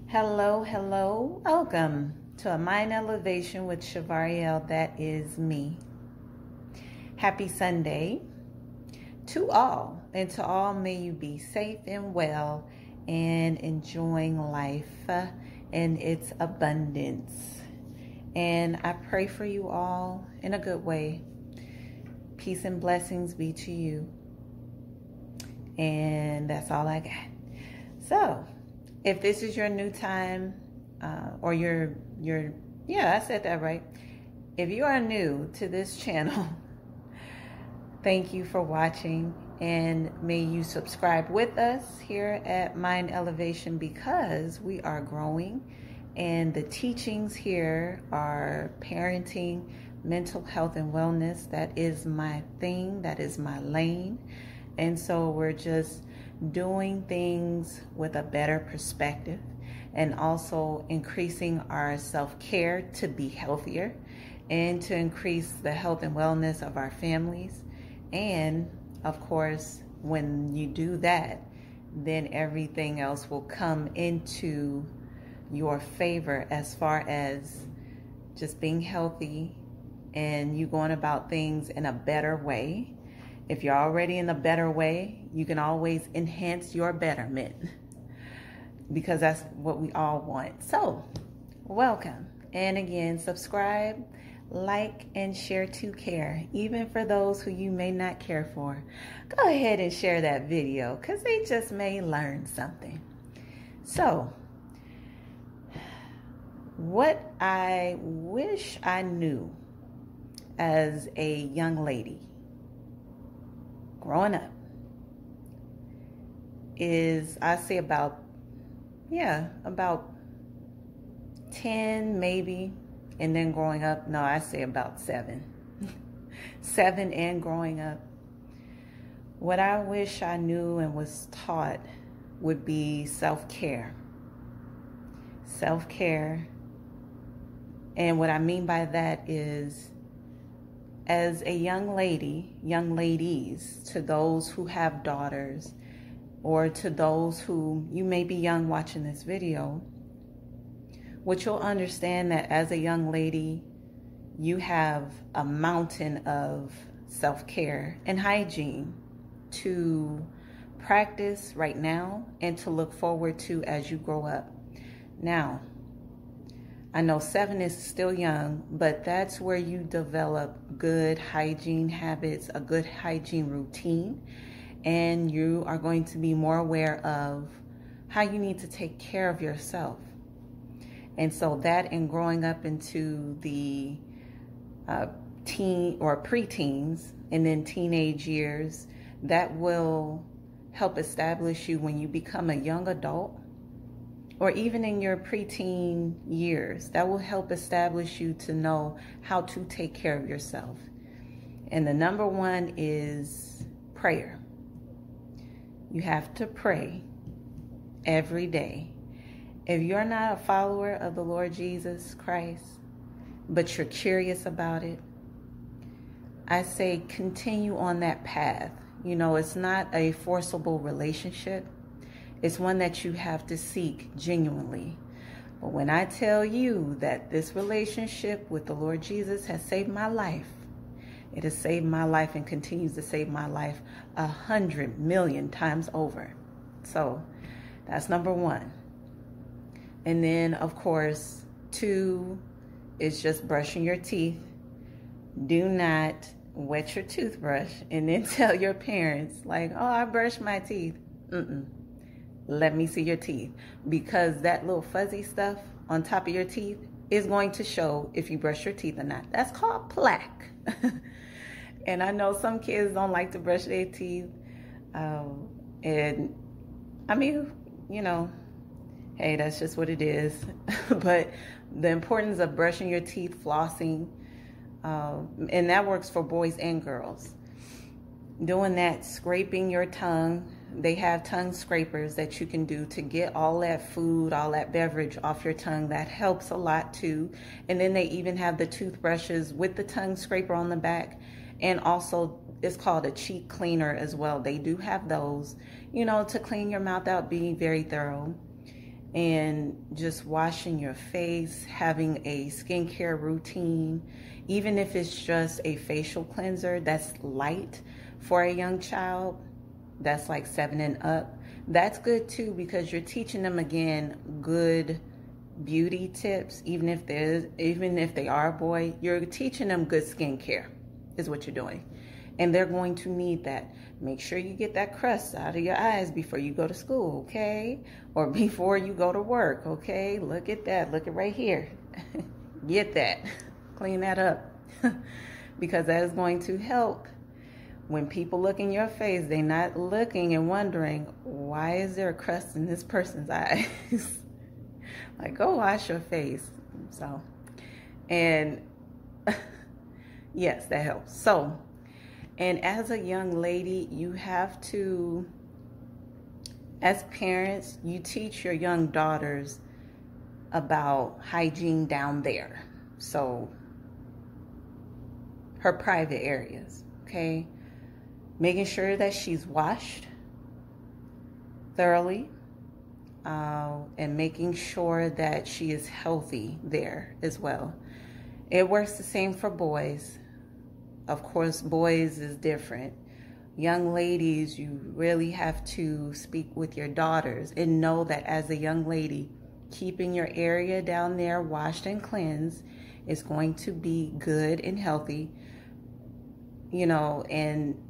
Hello, hello. Welcome to a Mind Elevation with Shavariel. That is me. Happy Sunday to all. And to all, may you be safe and well and enjoying life in its abundance. And I pray for you all in a good way. Peace and blessings be to you. And that's all I got. So, if this is your new time, or I said that right. If you are new to this channel, thank you for watching, and may you subscribe with us here at Mind Elevation, because we are growing and the teachings here are parenting, mental health and wellness. That is my thing, that is my lane. And so we're just doing things with a better perspective, and also increasing our self-care to be healthier and to increase the health and wellness of our families. And of course, when you do that, then everything else will come into your favor, as far as just being healthy and you going about things in a better way. If you're already in a better way, you can always enhance your betterment, because that's what we all want. So, welcome. And again, subscribe, like, and share to care. Even for those who you may not care for, go ahead and share that video, because they just may learn something. So, what I wish I knew as a young lady growing up is, I say about 10 maybe, and then growing up, no, I say about 7. 7 and growing up. What I wish I knew and was taught would be self-care. Self-care. And what I mean by that is, as a young lady, young ladies, to those who have daughters, or to those who, you may be young watching this video, what you'll understand that as a young lady, you have a mountain of self-care and hygiene to practice right now and to look forward to as you grow up. Now, I know 7 is still young, but that's where you develop good hygiene habits, a good hygiene routine, and you are going to be more aware of how you need to take care of yourself. And so that, in growing up into the teen or preteens and then teenage years, that will help establish you when you become a young adult, or even in your preteen years. That will help establish you to know how to take care of yourself. And the number one is prayer. You have to pray every day. If you're not a follower of the Lord Jesus Christ, but you're curious about it, I say continue on that path. You know, it's not a forcible relationship. It's one that you have to seek genuinely. But when I tell you that this relationship with the Lord Jesus has saved my life, it has saved my life and continues to save my life 100 million times over. So that's number one. And then, of course, 2 is just brushing your teeth. Do not wet your toothbrush and then tell your parents, like, oh, I brushed my teeth. Let me see your teeth, because that little fuzzy stuff on top of your teeth is going to show if you brush your teeth or not. That's called plaque. And I know some kids don't like to brush their teeth. And I mean, you know, hey, that's just what it is. But the importance of brushing your teeth, flossing, and that works for boys and girls. Doing that, scraping your tongue. They have tongue scrapers that you can do to get all that food, all that beverage off your tongue. That helps a lot too. And then they even have the toothbrushes with the tongue scraper on the back. And also, it's called a cheek cleaner as well. They do have those, you know, to clean your mouth out, being very thorough. and just washing your face, having a skincare routine, even if it's just a facial cleanser that's light for a young child, that's like 7 and up. That's good too, because you're teaching them again good beauty tips. Even if they are a boy, you're teaching them good skincare is what you're doing, and they're going to need that. Make sure you get that crust out of your eyes before you go to school, okay? Or before you go to work, okay? Look at that. Look at right here. Get that. Clean that up. Because that is going to help. When people look in your face, they're not looking and wondering, why is there a crust in this person's eyes? Like, go wash your face. So, and yes, that helps. So, and as a young lady, you have to, as parents, you teach your young daughters about hygiene down there. So, her private areas, okay? Making sure that she's washed thoroughly, and making sure that she is healthy there as well. It works the same for boys. Of course, boys is different. Young ladies, you really have to speak with your daughters and know that as a young lady, keeping your area down there washed and cleansed is going to be good and healthy. You know, and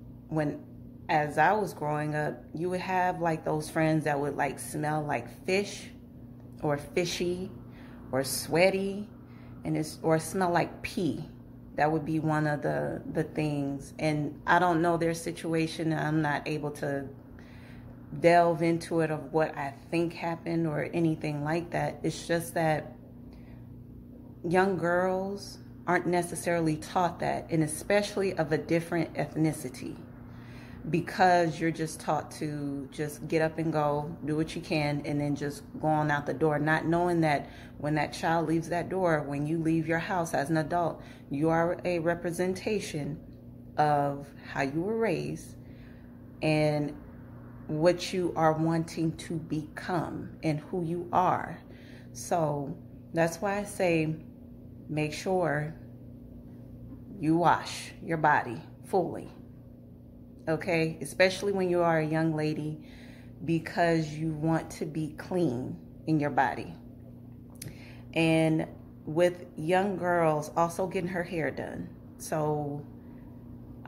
as I was growing up, you would have like those friends that would like smell like fish or fishy or sweaty, or smell like pee. That would be one of the things. And I don't know their situation. I'm not able to delve into it of what I think happened or anything like that. It's just that young girls aren't necessarily taught that, and especially of a different ethnicity, because you're just taught to just get up and go, do what you can, and then just go on out the door, not knowing that when that child leaves that door, when you leave your house as an adult, you are a representation of how you were raised and what you are wanting to become and who you are. So that's why I say make sure you wash your body fully. Okay, especially when you are a young lady, because you want to be clean in your body. And with young girls, also getting her hair done. So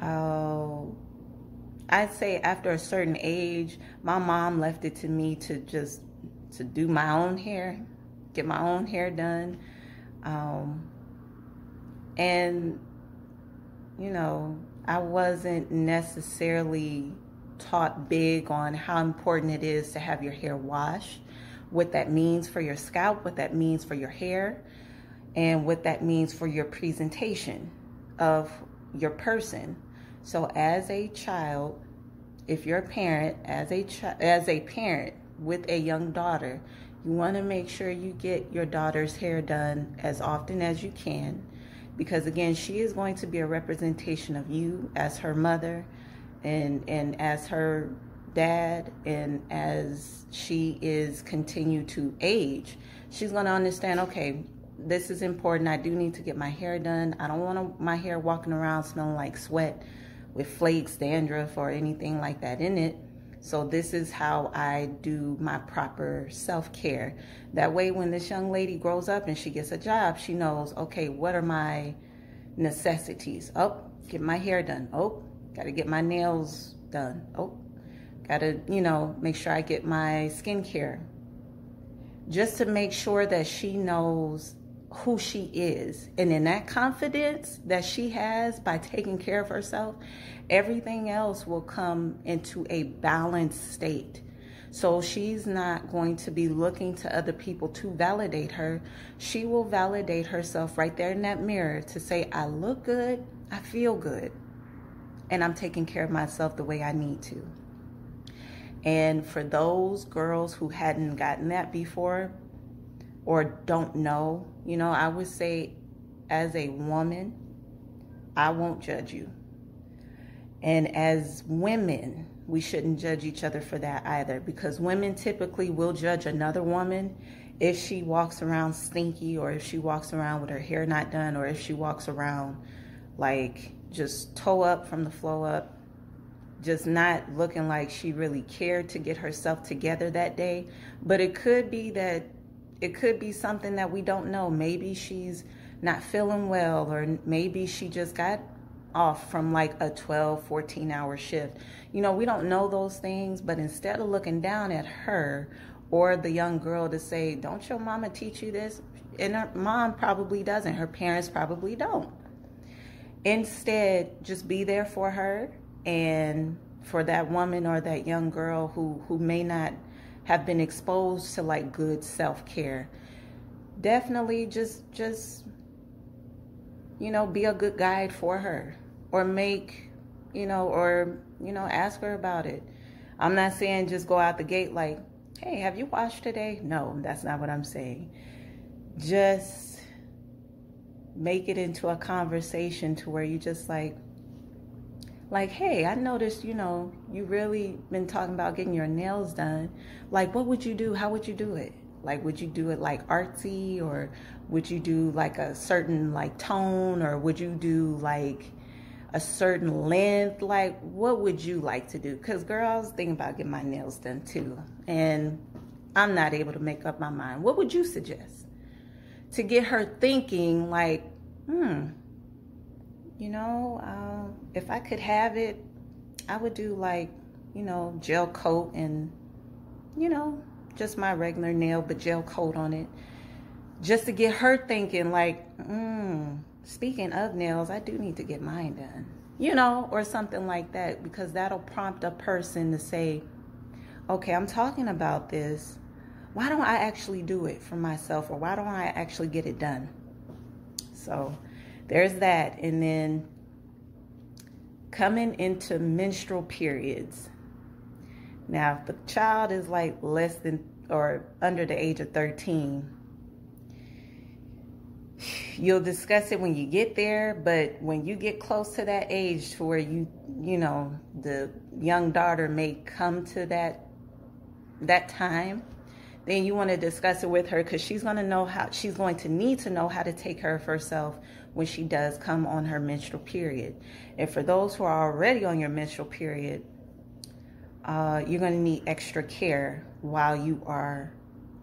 I'd say after a certain age, my mom left it to me to do my own hair, get my own hair done. And, you know, I wasn't necessarily taught big on how important it is to have your hair washed, what that means for your scalp, what that means for your hair, and what that means for your presentation of your person. So as a child, if you're a parent, as a parent with a young daughter, you want to make sure you get your daughter's hair done as often as you can. Because again, she is going to be a representation of you as her mother and as her dad, and as she is continue to age, she's going to understand, okay, this is important. I do need to get my hair done. I don't want my hair walking around smelling like sweat with flakes, dandruff, or anything like that in it. So this is how I do my proper self-care. That way, when this young lady grows up and she gets a job, she knows, okay, what are my necessities? Oh, get my hair done. Oh, got to get my nails done. Oh, got to, make sure I get my skincare. Just to make sure that she knows who she is. And in that confidence that she has by taking care of herself, everything else will come into a balanced state. So she's not going to be looking to other people to validate her. She will validate herself right there in that mirror to say, I look good, I feel good, and I'm taking care of myself the way I need to. And for those girls who hadn't gotten that before or don't know, I would say as a woman, I won't judge you. And as women, we shouldn't judge each other for that either, because women typically will judge another woman if she walks around stinky, or if she walks around with her hair not done, or if she walks around like just toe up from the flow up, just not looking like she really cared to get herself together that day. But it could be something that we don't know. Maybe she's not feeling well, or maybe she just got off from like a 12-14 hour shift. You know, we don't know those things, but instead of looking down at her or the young girl to say, don't your mama teach you this? And her mom probably doesn't. Her parents probably don't. Instead, just be there for her, and for that woman or that young girl who may not have been exposed to like good self-care. Definitely just you know, be a good guide for her, or ask her about it. I'm not saying just go out the gate like, hey, have you washed today? No, that's not what I'm saying. Just make it into a conversation to where you just like, hey, I noticed, you know, you really been talking about getting your nails done. Like, what would you do? How would you do it? Like, would you do it like artsy, or would you do like a certain like tone, or would you do like a certain length? Like, what would you like to do? Because girl, I was thinking about getting my nails done too, and I'm not able to make up my mind. What would you suggest to get her thinking like, if I could have it, I would do like, gel coat and, just my regular nail, but gel coat on it. Just to get her thinking like, speaking of nails, I do need to get mine done, or something like that, because that'll prompt a person to say, okay, I'm talking about this. Why don't I actually do it for myself, or why don't I actually get it done? So there's that. And then coming into menstrual periods. Now, if the child is like less than or under the age of 13, you'll discuss it when you get there, but when you get close to that age to where the young daughter may come to that time, then you want to discuss it with her, because she's going to need to know how to take care of herself when she does come on her menstrual period. And for those who are already on your menstrual period, you're going to need extra care while you are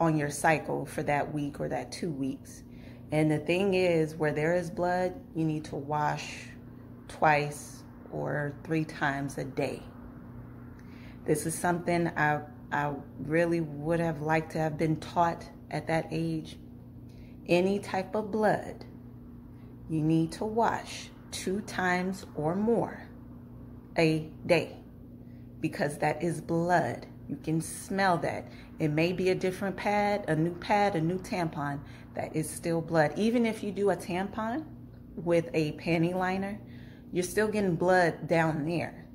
on your cycle for that week or that 2 weeks. And the thing is, where there is blood, you need to wash twice or 3 times a day. This is something I really would have liked to have been taught at that age. Any type of blood, you need to wash 2 times or more a day, because that is blood. You can smell that. It may be a different pad, a new tampon. That is still blood. Even if you do a tampon with a panty liner, you're still getting blood down there.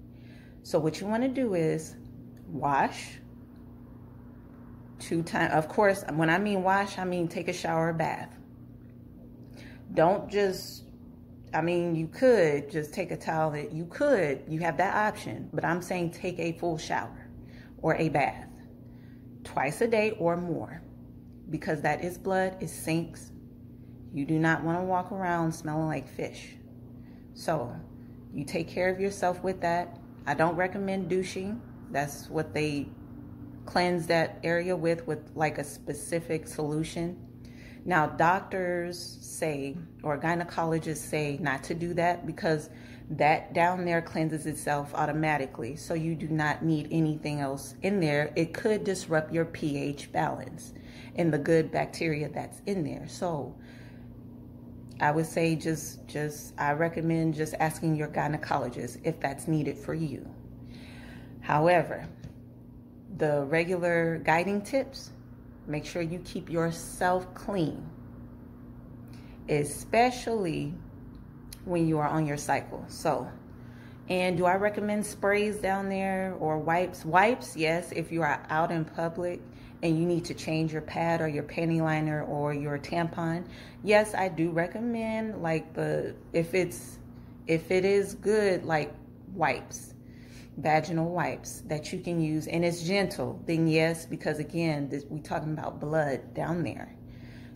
So what you want to do is wash 2 times. Of course, when I mean wash, I mean take a shower or bath. Don't just, you could just take a towel. You have that option, but I'm saying take a full shower or a bath twice a day or more, because that is blood. It sinks. You do not want to walk around smelling like fish. So you take care of yourself with that. I don't recommend douching. That's what they cleanse that area with like a specific solution. Now, doctors say, or gynecologists say, not to do that, because that down there cleanses itself automatically. So you do not need anything else in there. It could disrupt your pH balance and the good bacteria that's in there. So I would say I recommend just asking your gynecologist if that's needed for you. However, the regular guiding tips, make sure you keep yourself clean, especially when you are on your cycle. So, and do I recommend sprays down there or wipes? Wipes, yes, if you are out in public and you need to change your pad or your panty liner or your tampon. Yes, I do recommend if it is good, like wipes. vaginal wipes that you can use, and it's gentle, then yes, because again, we're talking about blood down there.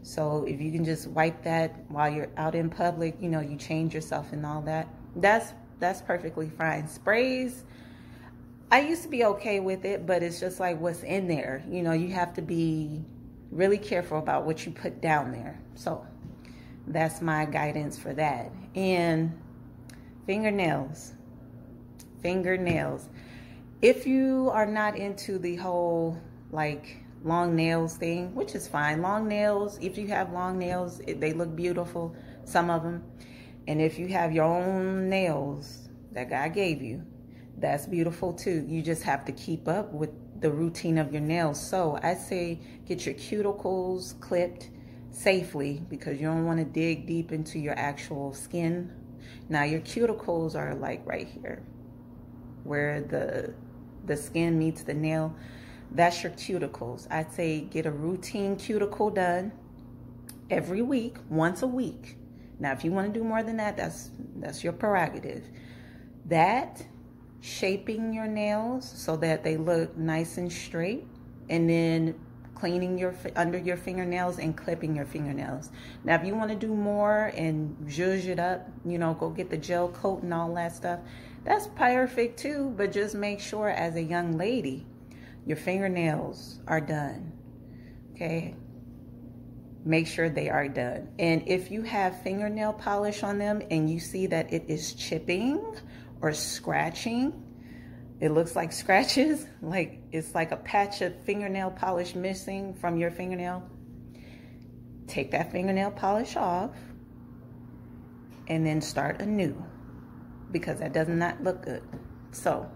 So if you can just wipe that while you're out in public, you know, you change yourself and all that, that's perfectly fine. Sprays, I used to be okay with it, but it's just like what's in there. You know, you have to be really careful about what you put down there. So that's my guidance for that. And fingernails. If you are not into the whole like long nails thing, which is fine. Long nails, if you have long nails, they look beautiful, some of them. And if you have your own nails that God gave you, that's beautiful too. You just have to keep up with the routine of your nails. So I say get your cuticles clipped safely, because you don't want to dig deep into your actual skin. Now your cuticles are like right here where the skin meets the nail. That's your cuticles. I'd say get a routine cuticle done every week, once a week. Now if you want to do more than that, that's your prerogative. That, shaping your nails so that they look nice and straight, and then cleaning your under your fingernails and clipping your fingernails. Now if you want to do more and zhuzh it up, you know, go get the gel coat and all that stuff, that's perfect too. But just make sure as a young lady your fingernails are done. Okay, make sure they are done. And if you have fingernail polish on them and you see that it is chipping or scratching, it looks like scratches, like it's like a patch of fingernail polish missing from your fingernail, take that fingernail polish off and then start anew, because that does not look good. So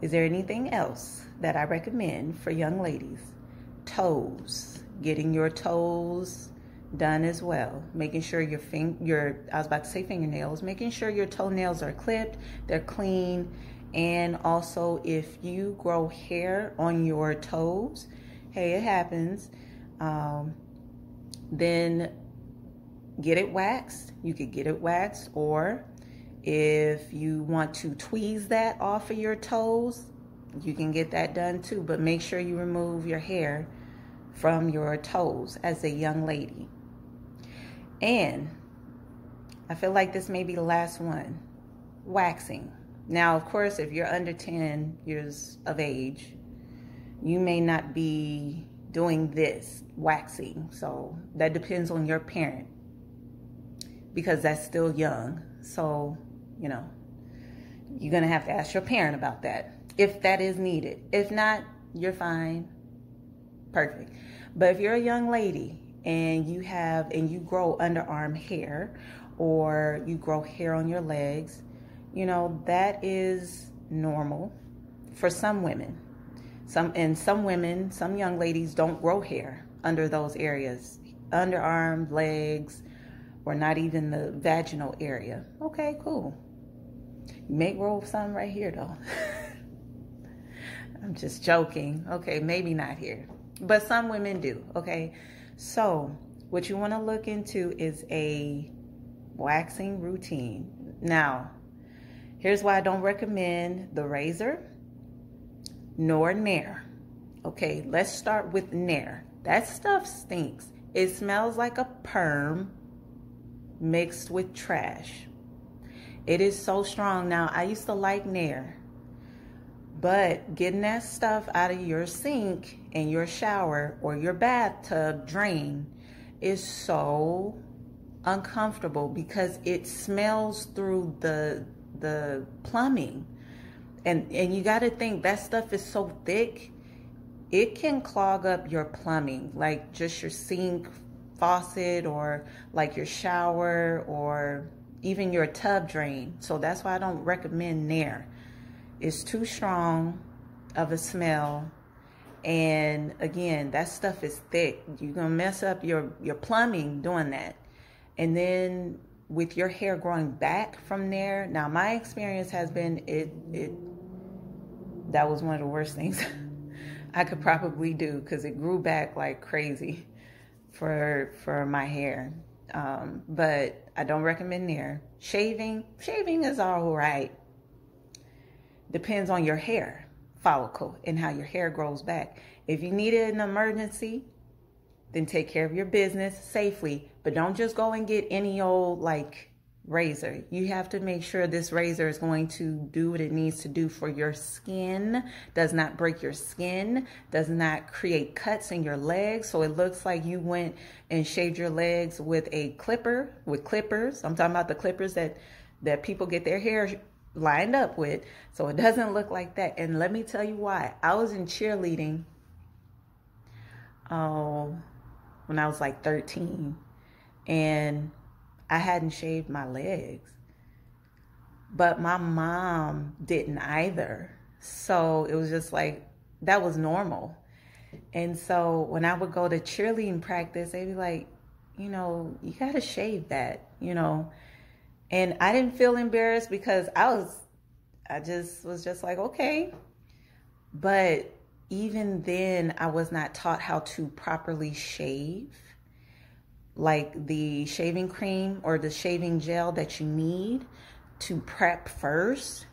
is there anything else that I recommend for young ladies? Toes, getting your toes done as well, making sure I was about to say fingernails, making sure your toenails are clipped, they're clean. And also if you grow hair on your toes, hey, it happens, then get it waxed. You could get it waxed, or if you want to tweeze that off of your toes, you can get that done too. But make sure you remove your hair from your toes as a young lady. And I feel like this may be the last one, waxing. Now, of course, if you're under 10 years of age, you may not be doing this waxing. So that depends on your parent, because that's still young. So, you know, you're going to have to ask your parent about that if that is needed. If not, you're fine. Perfect. But if you're a young lady and you grow underarm hair, or you grow hair on your legs, you know, that is normal for some women. Some young ladies don't grow hair under those areas, underarm, legs, or not even the vaginal area. Okay, cool. You may grow some right here though. I'm just joking. Okay, maybe not here, but some women do. Okay, so what you want to look into is a waxing routine. Now, here's why I don't recommend the razor nor Nair. Okay, let's start with Nair. That stuff stinks. It smells like a perm mixed with trash. It is so strong. Now, I used to like Nair, but getting that stuff out of your sink and your shower or your bathtub drain is so uncomfortable, because it smells through the plumbing. And you got to think, that stuff is so thick, it can clog up your plumbing, like just your sink faucet, or like your shower, or even your tub drain. So that's why I don't recommend Nair. It's too strong of a smell. And again, that stuff is thick. You're going to mess up your plumbing doing that. And then with your hair growing back from there, now my experience has been that was one of the worst things I could probably do, because it grew back like crazy for my hair. But I don't recommend Nair. Shaving is all right. Depends on your hair follicle and how your hair grows back. If you need it in an emergency, then take care of your business safely. But don't just go and get any old like razor. You have to make sure this razor is going to do what it needs to do for your skin, does not break your skin, does not create cuts in your legs. So it looks like you went and shaved your legs with a clipper, with clippers. I'm talking about the clippers that people get their hair lined up with. So it doesn't look like that. And let me tell you why. I was in cheerleading when I was like 13, and I hadn't shaved my legs, but my mom didn't either. So it was just like, that was normal. And so when I would go to cheerleading practice, they'd be like, you know, you got to shave that, you know. And I didn't feel embarrassed because I just was just like, okay. But even then, I was not taught how to properly shave, like the shaving cream or the shaving gel that you need to prep first.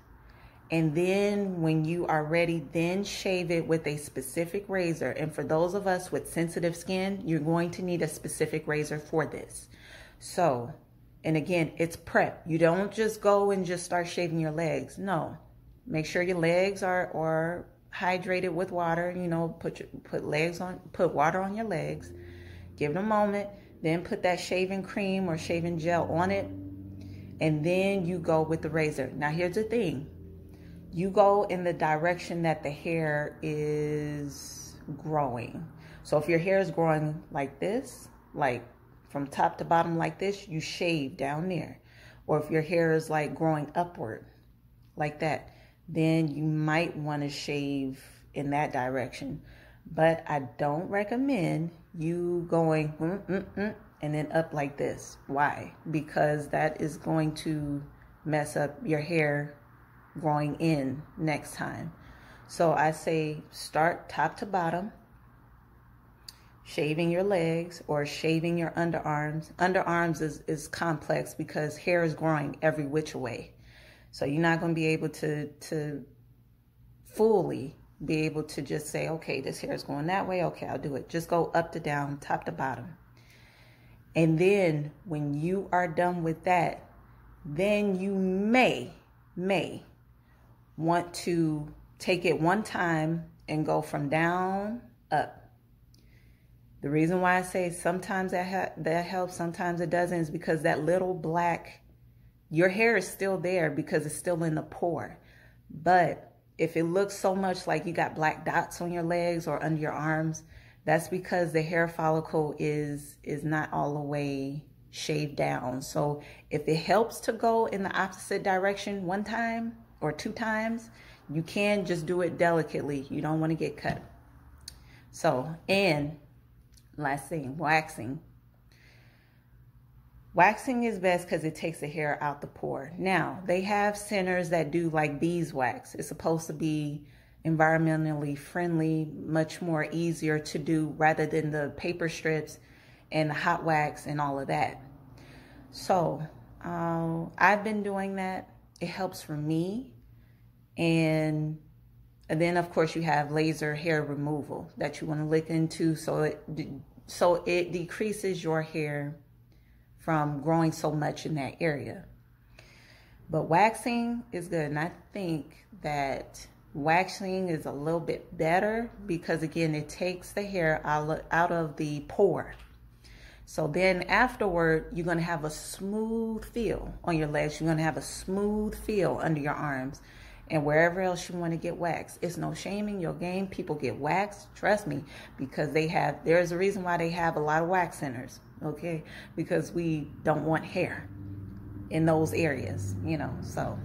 And then when you are ready, then shave it with a specific razor. And for those of us with sensitive skin, you're going to need a specific razor for this. So, and again, it's prep. You don't just go and just start shaving your legs. No, make sure your legs are hydrated with water. You know, put water on your legs. Give it a moment. Then put that shaving cream or shaving gel on it. And then you go with the razor. Now here's the thing. You go in the direction that the hair is growing. So if your hair is growing like this, like from top to bottom like this, you shave down there. Or if your hair is like growing upward like that, then you might want to shave in that direction. But I don't recommend you going and then up like this. Why? Because that is going to mess up your hair growing in next time. So I say start top to bottom, shaving your legs or shaving your underarms. Underarms is complex because hair is growing every which way. So you're not going to be able to fully be able to just say, okay, this hair is going that way. Okay, I'll do it. Just go up to down, top to bottom. And then when you are done with that, then you may want to take it one time and go from down up. The reason why I say sometimes that helps, sometimes it doesn't, is because that little black, your hair is still there because it's still in the pore. But if it looks so much like you got black dots on your legs or under your arms, that's because the hair follicle is not all the way shaved down. So if it helps to go in the opposite direction one time or two times, you can just do it delicately. You don't want to get cut. So, and last thing, waxing. Waxing is best because it takes the hair out the pore. Now, they have centers that do like beeswax. It's supposed to be environmentally friendly, much more easier to do rather than the paper strips and the hot wax and all of that. So I've been doing that. It helps for me. And then of course you have laser hair removal that you want to look into so it decreases your hair from growing so much in that area. But waxing is good, and I think that waxing is a little bit better because again, it takes the hair out of the pore. So then afterward, you're going to have a smooth feel on your legs. You're going to have a smooth feel under your arms and wherever else you want to get waxed. It's no shame in your game. People get waxed, trust me, because there's a reason why they have a lot of wax centers, okay? Because we don't want hair in those areas, you know, so.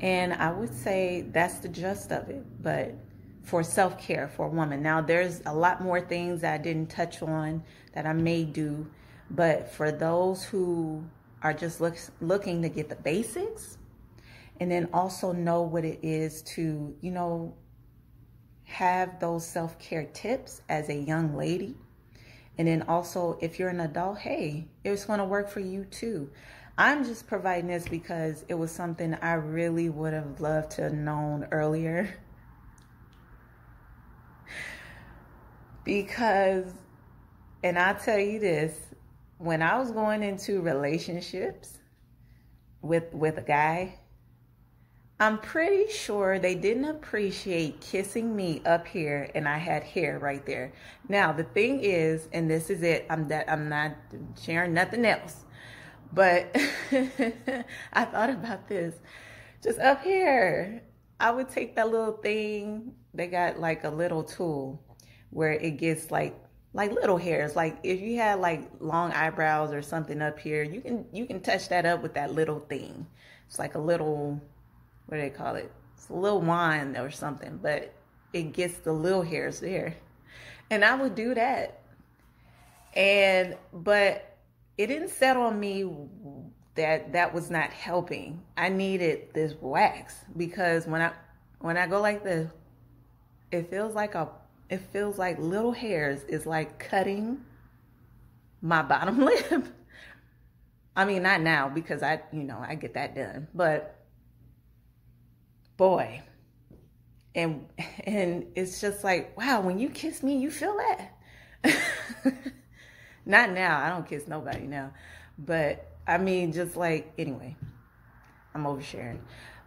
And I would say that's the gist of it, but for self-care for a woman. Now, there's a lot more things that I didn't touch on that I may do, but for those who are just looking to get the basics and then also know what it is to, you know, have those self-care tips as a young lady. And then also, if you're an adult, hey, it's going to work for you too. I'm just providing this because it was something I really would have loved to have known earlier. Because, and I'll tell you this, when I was going into relationships with a guy, I'm pretty sure they didn't appreciate kissing me up here and I had hair right there. Now, the thing is, and this is it, I'm not sharing nothing else, but I thought about this. Just up here, I would take that little thing. They got like a little tool where it gets like little hairs. Like if you had like long eyebrows or something up here, you can touch that up with that little thing. It's like a little, what do they call it? It's a little wand or something, but it gets the little hairs there. And I would do that. But it didn't settle on me that was not helping. I needed this wax because when I go like this, it feels like little hairs is like cutting my bottom lip. I mean, not now because I get that done, but boy, and it's just like, wow, when you kiss me, you feel that. Not now. I don't kiss nobody now, but I mean, just like, anyway, I'm oversharing.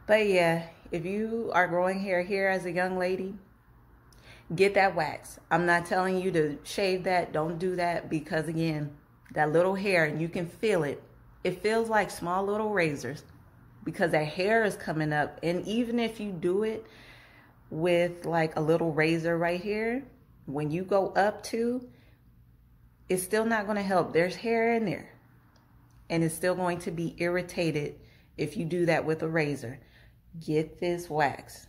But yeah, if you are growing hair here as a young lady, get that wax. I'm not telling you to shave that. Don't do that because, again, that little hair, and you can feel it. It feels like small little razors because that hair is coming up. And even if you do it with like a little razor right here, when you go up to, it's still not going to help. There's hair in there. And it's still going to be irritated if you do that with a razor. Get this wax.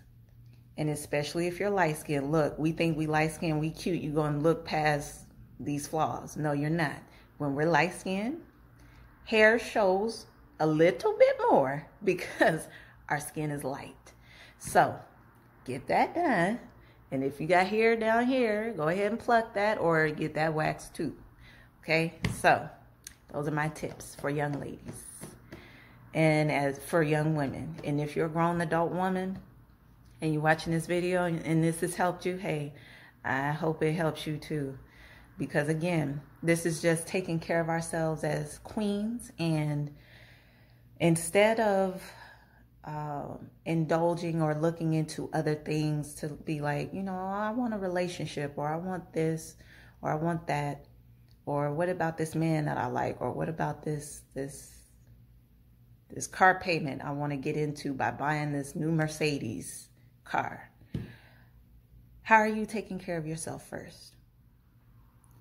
And especially if you're light skinned, look, we think we light skinned, we cute. You're going to look past these flaws. No, you're not. When we're light skinned, hair shows a little bit more because our skin is light. So get that done. And if you got hair down here, go ahead and pluck that or get that wax too. Okay, so those are my tips for young ladies and as for young women. And if you're a grown adult woman and you're watching this video and this has helped you, hey, I hope it helps you too. Because again, this is just taking care of ourselves as queens. And instead of indulging or looking into other things to be like, I want a relationship, or I want this, or I want that, or what about this man that I like, or what about this car payment I want to get into by buying this new Mercedes car. How are you taking care of yourself first?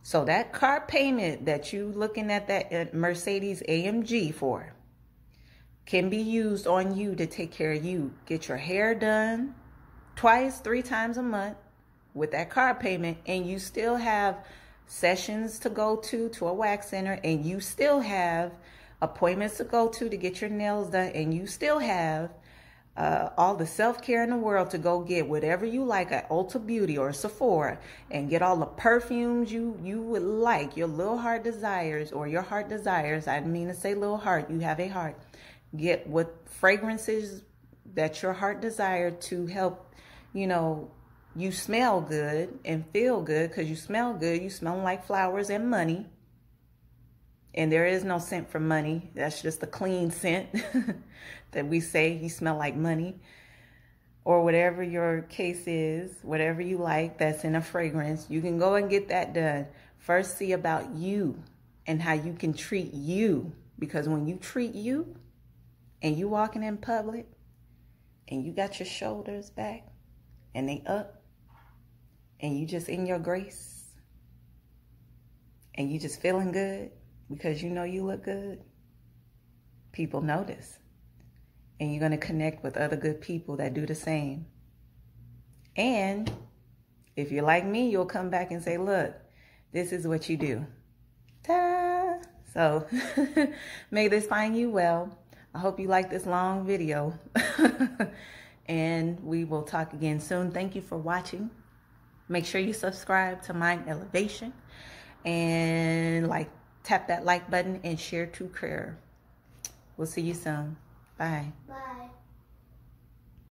So that car payment that you looking at that Mercedes AMG for can be used on you to take care of you. Get your hair done twice, 3 times a month with that car payment, and you still have sessions to go to a wax center, and you still have appointments to go to get your nails done, and you still have all the self-care in the world to go get whatever you like at Ulta Beauty or Sephora and get all the perfumes you would like, your little heart desires, or your heart desires. I didn't mean to say little heart. You have a heart. Get what fragrances that your heart desired to help, you smell good and feel good, because you smell good. You smell like flowers and money. And there is no scent for money. That's just a clean scent that we say you smell like money. Or whatever your case is, whatever you like that's in a fragrance, you can go and get that done. First, see about you and how you can treat you. Because when you treat you and you walking in public and you got your shoulders back and they up and you just in your grace and you just feeling good, because you look good, people notice. And you're going to connect with other good people that do the same. And if you're like me, you'll come back and say, look, this is what you do. Ta! So may this find you well. I hope you like this long video. And we will talk again soon. Thank you for watching. Make sure you subscribe to Mind Elevation. And tap that like button and share to career. We'll see you soon. Bye. Bye.